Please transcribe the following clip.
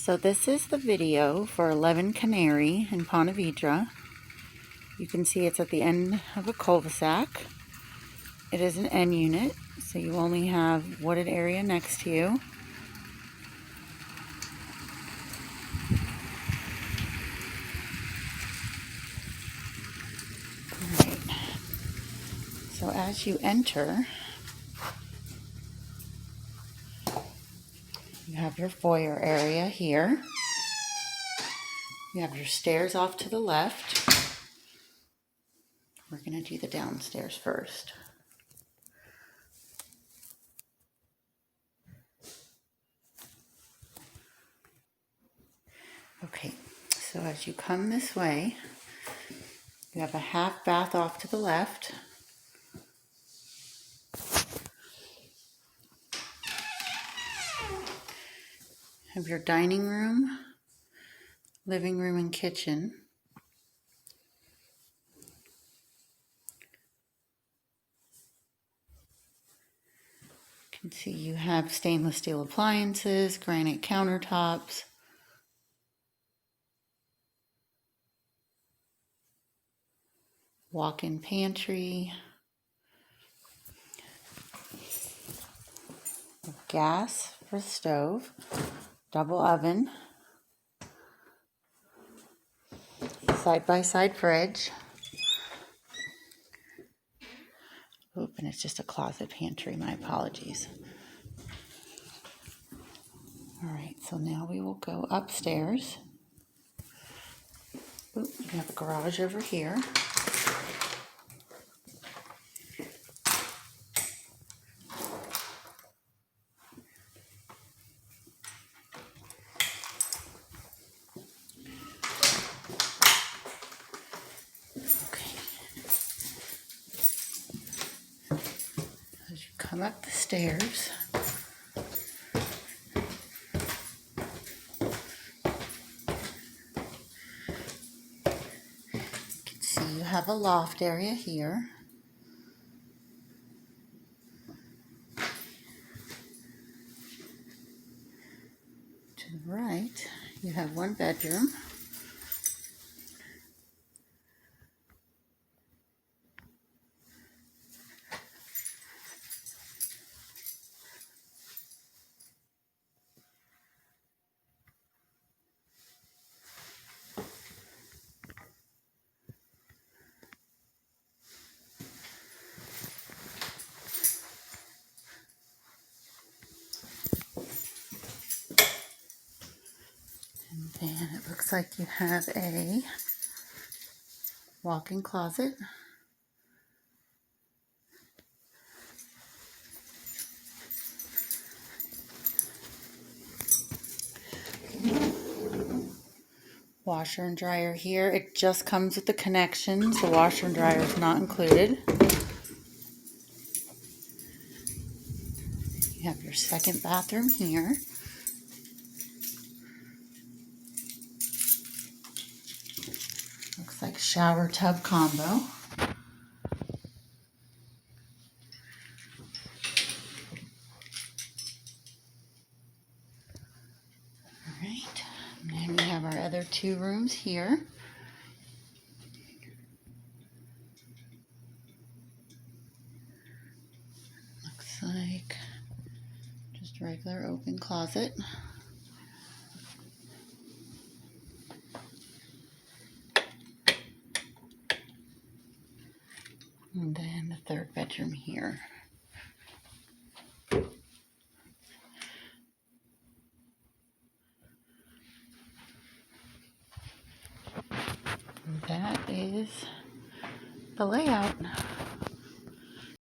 So this is the video for 11 Canary in Ponte Vedra. You can see it's at the end of a cul-de-sac. It is an N unit, so you only have wooded area next to you. Right. So as you enter, you have your foyer area here. You have your stairs off to the left. We're going to do the downstairs first. Okay, so as you come this way, you have a half bath off to the left. Have your dining room, living room, and kitchen. You can see you have stainless steel appliances, granite countertops. Walk-in pantry. Gas for the stove. Double oven. Side-by-side fridge. Oop, and it's just a closet pantry. My apologies. Alright, so now we will go upstairs. Oop, you have a garage over here. As you come up the stairs, you can see you have a loft area here. To the right, you have one bedroom. And then it looks like you have a walk-in closet. Washer and dryer here. It just comes with the connections. The washer and dryer is not included. You have your second bathroom here. Looks like shower tub combo. Alright, and then we have our other two rooms here. Looks like just a regular open closet. And then the third bedroom here. And that is the layout.